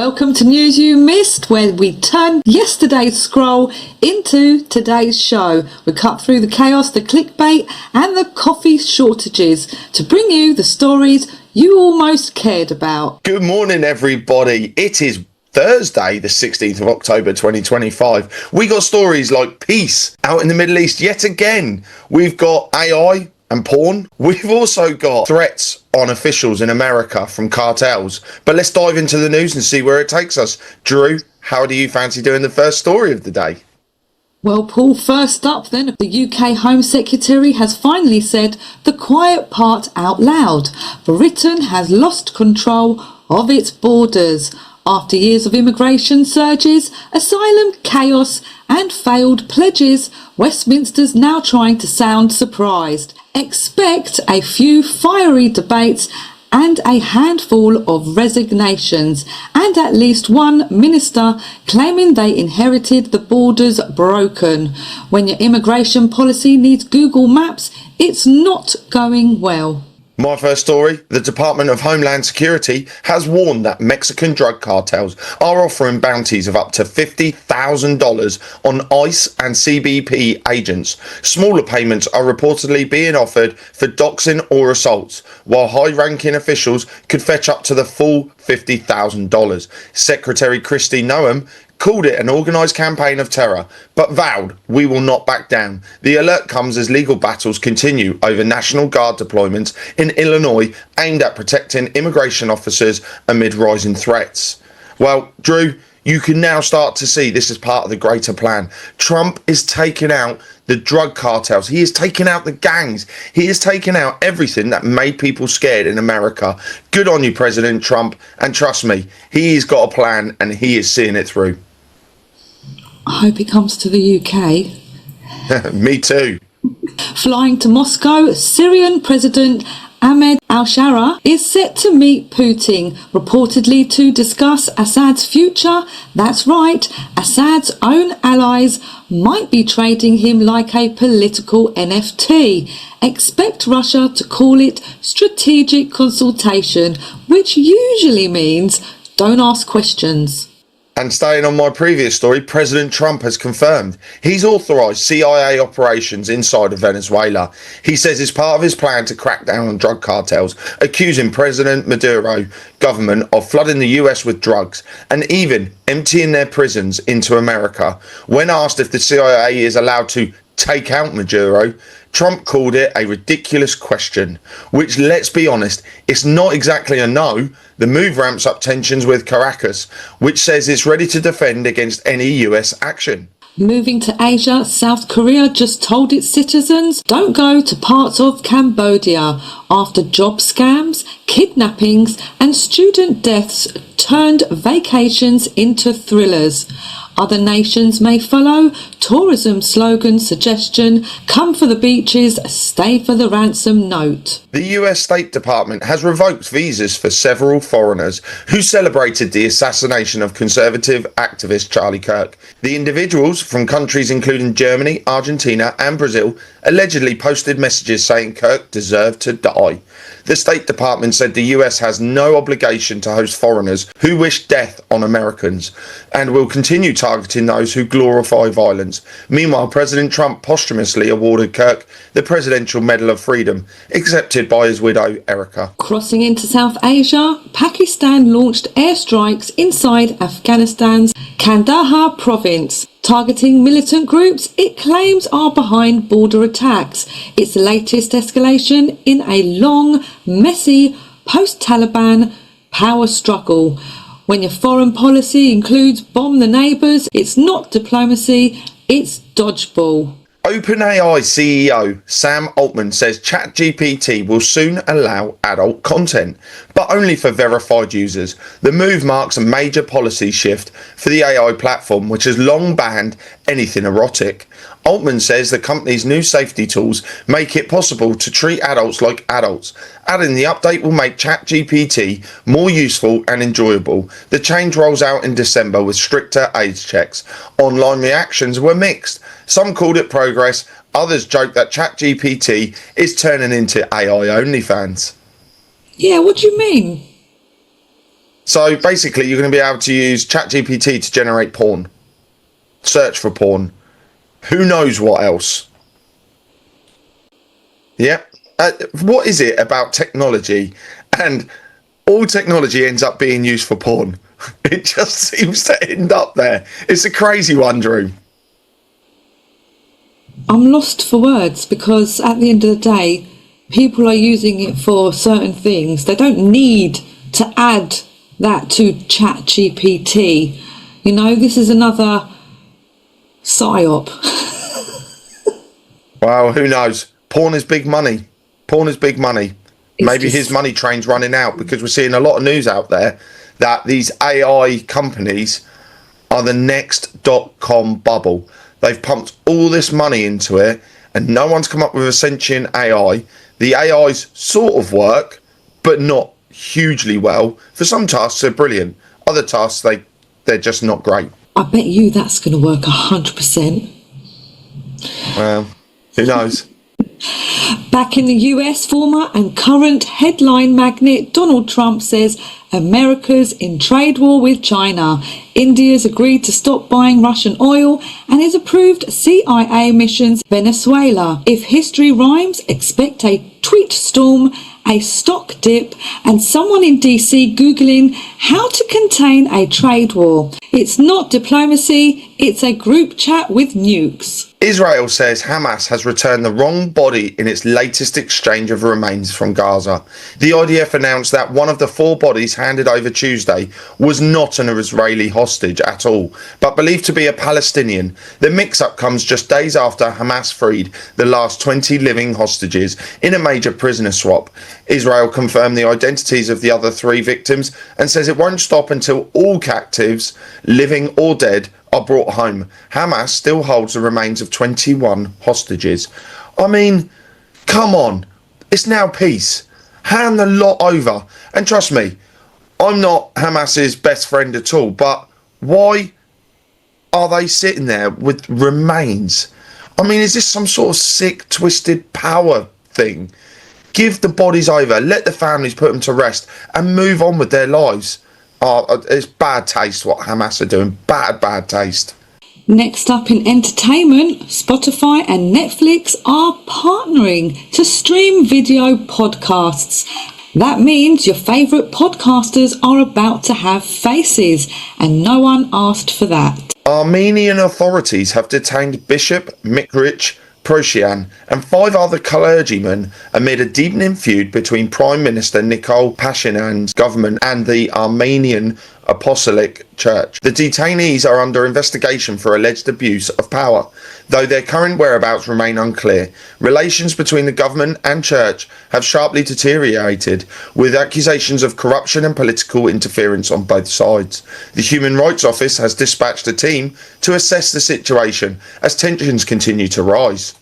Welcome to News You Missed, where we turn yesterday's scroll into today's show. We cut through the chaos, the clickbait and the coffee shortages to bring you the stories you almost cared about. Good morning, everybody. It is Thursday, the 16th of October 2025. We got stories like peace out in the Middle East yet again. We've got AI and porn. We've also got threats on officials in America from cartels. But let's dive into the news and see where it takes us. Drew, how do you fancy doing the first story of the day? Well, Paul, first up then, the UK Home Secretary has finally said the quiet part out loud. Britain has lost control of its borders. After years of immigration surges, asylum chaos and failed pledges, Westminster's now trying to sound surprised. Expect a few fiery debates and a handful of resignations, and at least one minister claiming they inherited the borders broken. When your immigration policy needs Google Maps, it's not going well. My first story, the Department of Homeland Security has warned that Mexican drug cartels are offering bounties of up to $50,000 on ICE and CBP agents. Smaller payments are reportedly being offered for doxing or assaults, while high-ranking officials could fetch up to the full $50,000. Secretary Kristi Noem called it an organised campaign of terror, but vowed we will not back down. The alert comes as legal battles continue over National Guard deployments in Illinois aimed at protecting immigration officers amid rising threats. Well, Drew, you can now start to see this is part of the greater plan. Trump is taking out the drug cartels. He is taking out the gangs. He is taking out everything that made people scared in America. Good on you, President Trump. And trust me, he's got a plan and he is seeing it through. I hope he comes to the UK. Me too. Flying to Moscow, Syrian President Ahmed al-Shara is set to meet Putin, reportedly to discuss Assad's future. That's right, Assad's own allies might be trading him like a political NFT. Expect Russia to call it strategic consultation, which usually means don't ask questions. And staying on my previous story, President Trump has confirmed he's authorised CIA operations inside of Venezuela. He says it's part of his plan to crack down on drug cartels, accusing President Maduro government of flooding the US with drugs and even emptying their prisons into America. When asked if the CIA is allowed to take out Maduro, Trump called it a ridiculous question, which, let's be honest, it's not exactly a no. The move ramps up tensions with Caracas, which says it's ready to defend against any US action. Moving to Asia, South Korea just told its citizens don't go to parts of Cambodia after job scams, kidnappings and student deaths turned vacations into thrillers. Other nations may follow. Tourism slogan suggestion, come for the beaches, stay for the ransom note. The US State Department has revoked visas for several foreigners who celebrated the assassination of conservative activist Charlie Kirk. The individuals from countries including Germany, Argentina and Brazil allegedly posted messages saying Kirk deserved to die. The State Department said the US has no obligation to host foreigners who wish death on Americans and will continue targeting those who glorify violence. Meanwhile, President Trump posthumously awarded Kirk the Presidential Medal of Freedom, accepted by his widow, Erica. Crossing into South Asia, Pakistan launched airstrikes inside Afghanistan's Kandahar province, targeting militant groups it claims are behind border attacks. It's the latest escalation in a long, messy, post-Taliban power struggle. When your foreign policy includes bomb the neighbours, it's not diplomacy, it's dodgeball. OpenAI CEO Sam Altman says ChatGPT will soon allow adult content, but only for verified users. The move marks a major policy shift for the AI platform, which has long banned anything erotic. Altman says the company's new safety tools make it possible to treat adults like adults, adding the update will make ChatGPT more useful and enjoyable. The change rolls out in December with stricter age checks. Online reactions were mixed. Some called it progress, others joked that ChatGPT is turning into AI OnlyFans. Yeah, what do you mean? So basically, you're going to be able to use ChatGPT to generate porn, search for porn. Who knows what else? Yeah. What is it about technology? And all technology ends up being used for porn. It just seems to end up there. It's a crazy one, Drew. I'm lost for words because at the end of the day, people are using it for certain things. They don't need to add that to ChatGPT. You know, this is another psyop. Well, who knows? Porn is big money. Porn is big money. Maybe his money train's running out, because we're seeing a lot of news out there that these AI companies are the next .com bubble. They've pumped all this money into it and no one's come up with a sentient AI. The AIs sort of work, but not hugely well. For some tasks, they're brilliant. Other tasks, they're just not great. I bet you that's going to work 100%. Well, who knows? Back in the US, former and current headline magnate Donald Trump says America's in trade war with China. India's agreed to stop buying Russian oil and has approved CIA missions Venezuela. If history rhymes, expect a tweet storm, a stock dip, and someone in DC Googling how to contain a trade war. It's not diplomacy, it's a group chat with nukes. Israel says Hamas has returned the wrong body in its latest exchange of remains from Gaza. The IDF announced that one of the 4 bodies handed over Tuesday was not an Israeli hostage at all, but believed to be a Palestinian. The mix-up comes just days after Hamas freed the last 20 living hostages in a major prisoner swap. Israel confirmed the identities of the other 3 victims and says it won't stop until all captives, living or dead, are brought home. Hamas still holds the remains of 21 hostages. I mean, come on. It's now peace. Hand the lot over. And trust me, I'm not Hamas's best friend at all, but why are they sitting there with remains? I mean, is this some sort of sick, twisted power thing? Give the bodies over, let the families put them to rest and move on with their lives. It's bad taste what Hamas are doing. Bad taste. Next up in entertainment, Spotify and Netflix are partnering to stream video podcasts. That means your favourite podcasters are about to have faces, and no one asked for that. Armenian authorities have detained Bishop Mikrich Proshian and 5 other clergymen amid a deepening feud between Prime Minister Nikol Pashinyan's government and the Armenian Apostolic Church. The detainees are under investigation for alleged abuse of power, though their current whereabouts remain unclear. Relations between the government and church have sharply deteriorated, with accusations of corruption and political interference on both sides. The Human Rights Office has dispatched a team to assess the situation as tensions continue to rise.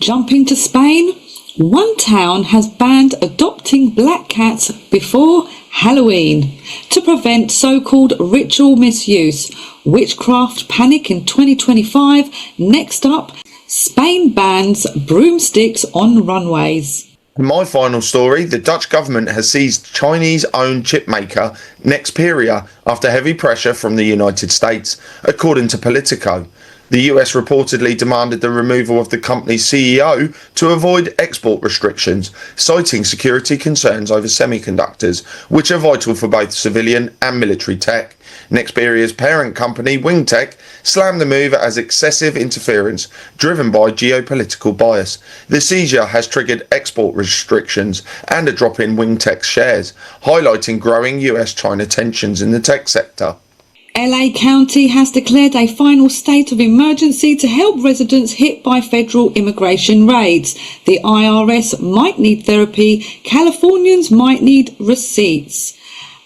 Jumping to Spain, one town has banned adopting black cats before Halloween to prevent so-called ritual misuse. Witchcraft panic in 2025. Next up, Spain bans broomsticks on runways. My final story, the Dutch government has seized Chinese-owned chipmaker Nexperia after heavy pressure from the United States, according to Politico. The US reportedly demanded the removal of the company's CEO to avoid export restrictions, citing security concerns over semiconductors, which are vital for both civilian and military tech. Nexperia's parent company, Wingtech, slammed the move as excessive interference driven by geopolitical bias. The seizure has triggered export restrictions and a drop in Wingtech's shares, highlighting growing US-China tensions in the tech sector. LA County has declared a final state of emergency to help residents hit by federal immigration raids. The IRS might need therapy, Californians might need receipts.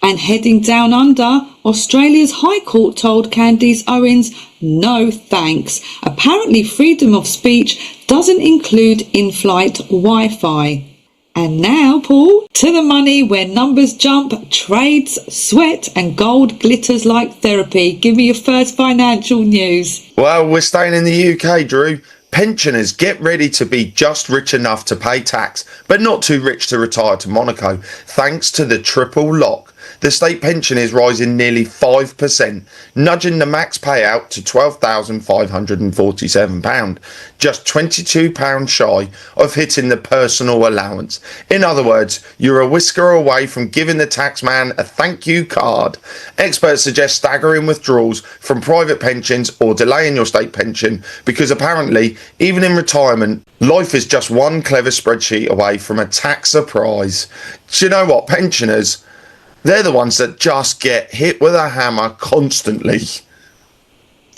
And heading down under, Australia's High Court told Candice Owens, no thanks. Apparently freedom of speech doesn't include in-flight Wi-Fi. And now, Paul, to the money where numbers jump, trades, sweat and gold glitters like therapy. Give me your first financial news. Well, we're staying in the UK, Drew. Pensioners get ready to be just rich enough to pay tax, but not too rich to retire to Monaco, thanks to the triple lock. the state pension is rising nearly 5%, nudging the max payout to £12,547, just £22 shy of hitting the personal allowance. In other words, you're a whisker away from giving the taxman a thank you card. Experts suggest staggering withdrawals from private pensions or delaying your state pension because apparently, even in retirement, life is just one clever spreadsheet away from a tax surprise. Do you know what? Pensioners, they're the ones that just get hit with a hammer constantly.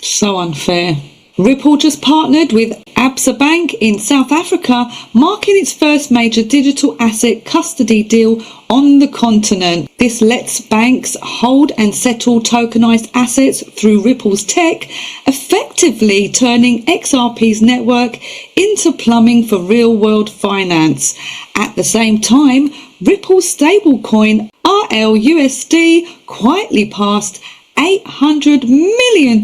So unfair. Ripple just partnered with Absa Bank in South Africa, marking its first major digital asset custody deal on the continent. This lets banks hold and settle tokenized assets through Ripple's tech, effectively turning XRP's network into plumbing for real-world finance. At the same time, Ripple's stablecoin RLUSD quietly passed $800 million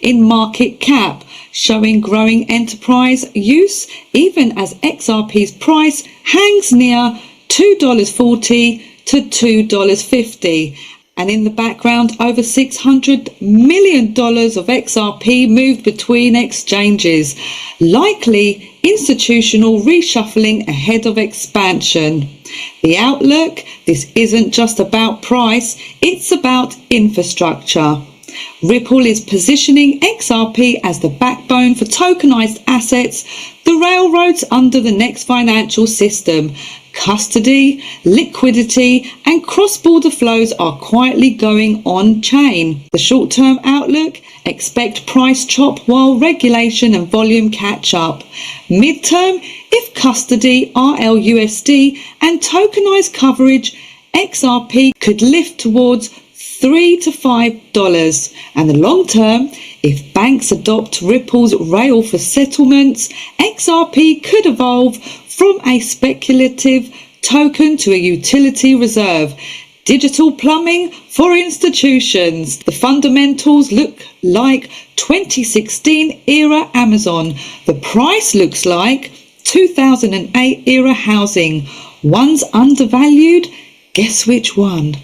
in market cap, showing growing enterprise use even as XRP's price hangs near $2.40 to $2.50. And in the background, over $600 million of XRP moved between exchanges, likely institutional reshuffling ahead of expansion. The outlook: this isn't just about price, it's about infrastructure. Ripple is positioning XRP as the backbone for tokenized assets, the railroads under the next financial system. Custody, liquidity, and cross-border flows are quietly going on-chain. The short-term outlook: expect price chop while regulation and volume catch up. Mid-term: if custody, RLUSD, and tokenized coverage, XRP could lift towards $3 to $5. And the long term: if banks adopt Ripple's rail for settlements, XRP could evolve from a speculative token to a utility reserve. Digital plumbing for institutions. The fundamentals look like 2016 era Amazon. The price looks like 2008 era housing. One's undervalued. Guess which one?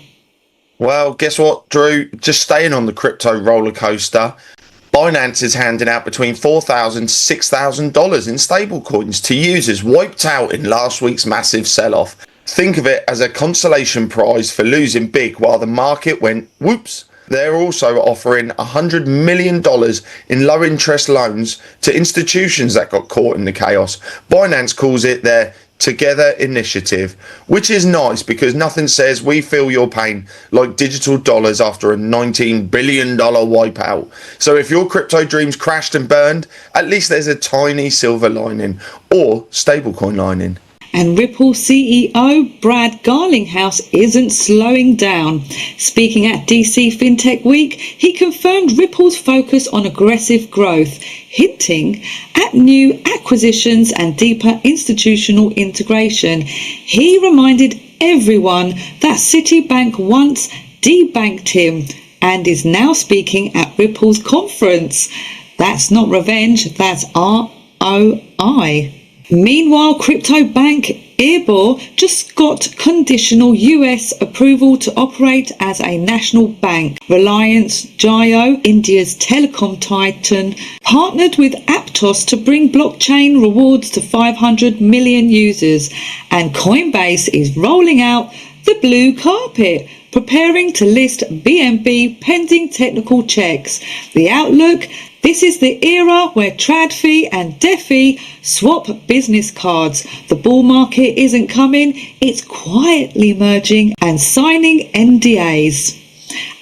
Well, guess what, Drew? Just staying on the crypto roller coaster, Binance is handing out between $4,000 to $6,000 in stablecoins to users wiped out in last week's massive sell-off. Think of it as a consolation prize for losing big while the market went whoops. They're also offering $100 million in low-interest loans to institutions that got caught in the chaos. Binance calls it their Together initiative, which is nice because nothing says we feel your pain like digital dollars after a $19 billion wipeout. So if your crypto dreams crashed and burned, at least there's a tiny silver lining or stablecoin lining. And Ripple CEO Brad Garlinghouse isn't slowing down. Speaking at DC FinTech Week, he confirmed Ripple's focus on aggressive growth, hinting at new acquisitions and deeper institutional integration. He reminded everyone that Citibank once debanked him and is now speaking at Ripple's conference. That's not revenge, that's ROI. Meanwhile, crypto bank Earbor just got conditional US approval to operate as a national bank. Reliance Jio, India's telecom titan, partnered with Aptos to bring blockchain rewards to 500 million users. And Coinbase is rolling out the blue carpet, preparing to list BNB pending technical checks. The outlook: this is the era where TradFi and DeFi swap business cards. The bull market isn't coming, it's quietly merging and signing NDAs.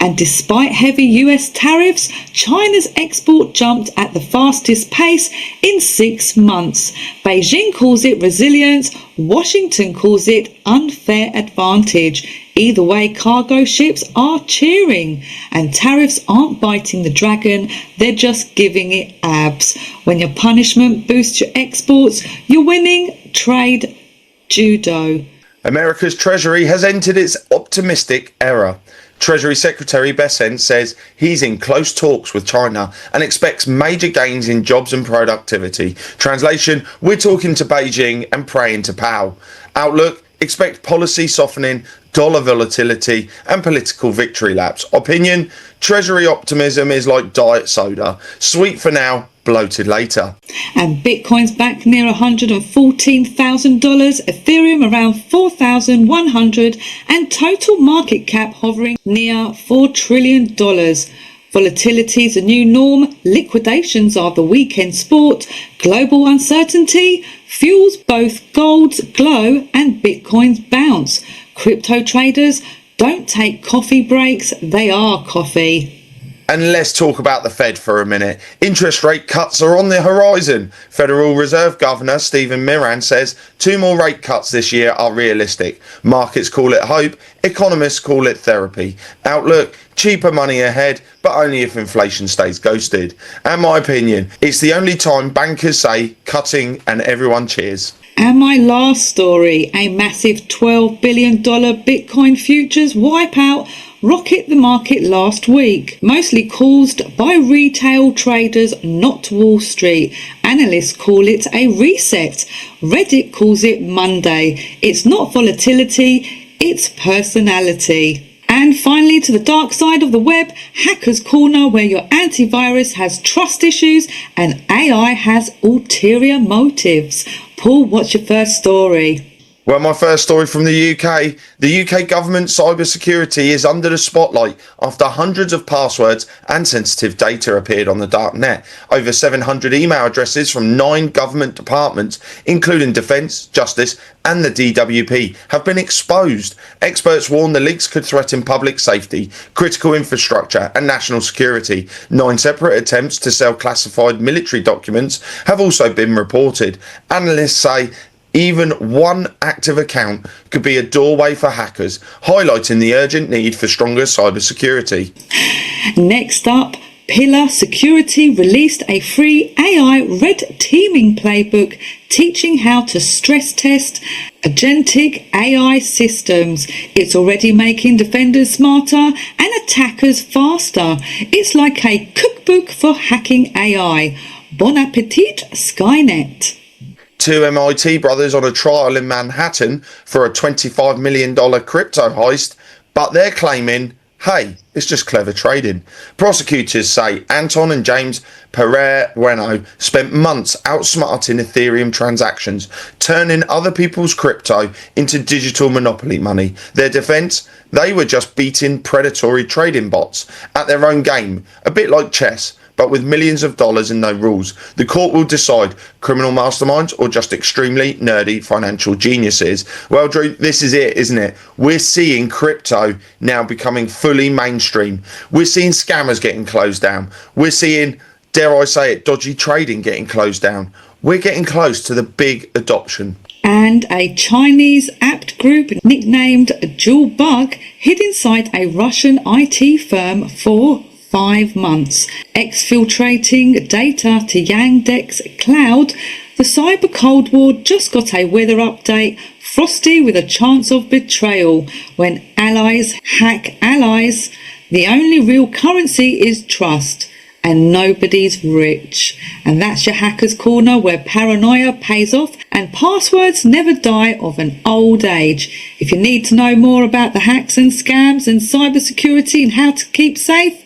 And despite heavy US tariffs, China's export jumped at the fastest pace in 6 months. Beijing calls it resilience, Washington calls it unfair advantage. Either way, cargo ships are cheering, and tariffs aren't biting the dragon, they're just giving it abs. When your punishment boosts your exports, you're winning trade judo. America's Treasury has entered its optimistic era. Treasury Secretary Bessent says he's in close talks with China and expects major gains in jobs and productivity. Translation: we're talking to Beijing and praying to Powell. Outlook: Expect policy softening, dollar volatility, and political victory laps. Opinion: Treasury optimism is like diet soda. Sweet for now, bloated later. And Bitcoin's back near $114,000, Ethereum around 4,100, and total market cap hovering near $4 trillion. Volatility is a new norm, liquidations are the weekend sport, global uncertainty fuels both gold's glow and Bitcoin's bounce. Crypto traders don't take coffee breaks, they are coffee. And let's talk about the Fed for a minute. Interest rate cuts are on the horizon. Federal Reserve Governor Stephen Miran says 2 more rate cuts this year are realistic. Markets call it hope, economists call it therapy. Outlook: cheaper money ahead, but only if inflation stays ghosted. And my opinion, it's the only time bankers say cutting and everyone cheers. And my last story, a massive $12 billion Bitcoin futures wipeout rocket the market last week, mostly caused by retail traders, not Wall Street. Analysts call it a reset. Reddit calls it Monday. It's not volatility, it's personality. And finally, to the dark side of the web, Hackers Corner, where your antivirus has trust issues and AI has ulterior motives. Paul, what's your first story? Well, my first story from the UK. The UK government cybersecurity is under the spotlight after hundreds of passwords and sensitive data appeared on the dark net. Over 700 email addresses from 9 government departments, including Defence, Justice and the DWP, have been exposed. Experts warn the leaks could threaten public safety, critical infrastructure and national security. 9 separate attempts to sell classified military documents have also been reported. Analysts say even one active account could be a doorway for hackers, highlighting the urgent need for stronger cybersecurity. Next up, Pillar Security released a free AI red teaming playbook teaching how to stress test agentic AI systems. It's already making defenders smarter and attackers faster. It's like a cookbook for hacking AI. Bon appetit, Skynet. 2 MIT brothers on a trial in Manhattan for a $25 million crypto heist, but they're claiming, hey, it's just clever trading. Prosecutors say Anton and James Pereira spent months outsmarting Ethereum transactions, turning other people's crypto into digital monopoly money. Their defense: they were just beating predatory trading bots at their own game, a bit like chess, but with millions of dollars and no rules. The court will decide criminal masterminds or just extremely nerdy financial geniuses. Well, Drew, this is it, isn't it? We're seeing crypto now becoming fully mainstream. We're seeing scammers getting closed down. We're seeing, dare I say it, dodgy trading getting closed down. We're getting close to the big adoption. And a Chinese apt group nicknamed Jewel Bug hid inside a Russian IT firm for 5 months, exfiltrating data to Yandex Cloud. The cyber Cold War just got a weather update, frosty with a chance of betrayal. When allies hack allies, the only real currency is trust, and nobody's rich. And that's your Hackers Corner, where paranoia pays off and passwords never die of an old age. If you need to know more about the hacks and scams and cybersecurity and how to keep safe,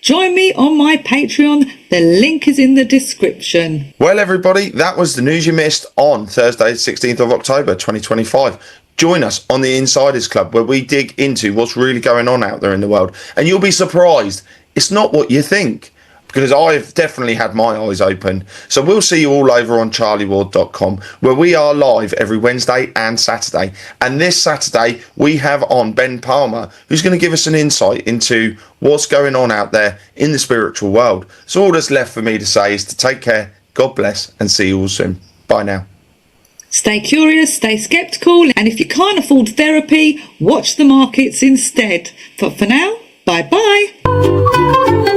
join me on my Patreon. The link is in the description. Well, everybody, that was the news you missed on Thursday, 16th of October, 2025. Join us on the Insiders Club, where we dig into what's really going on out there in the world. And you'll be surprised. It's not what you think, because I've definitely had my eyes open. So we'll see you all over on charlieward.com, where we are live every Wednesday and Saturday. And this Saturday, we have on Ben Palmer, who's going to give us an insight into what's going on out there in the spiritual world. So all that's left for me to say is to take care, God bless, and see you all soon. Bye now. Stay curious, stay skeptical, and if you can't afford therapy, watch the markets instead. But for now, bye-bye.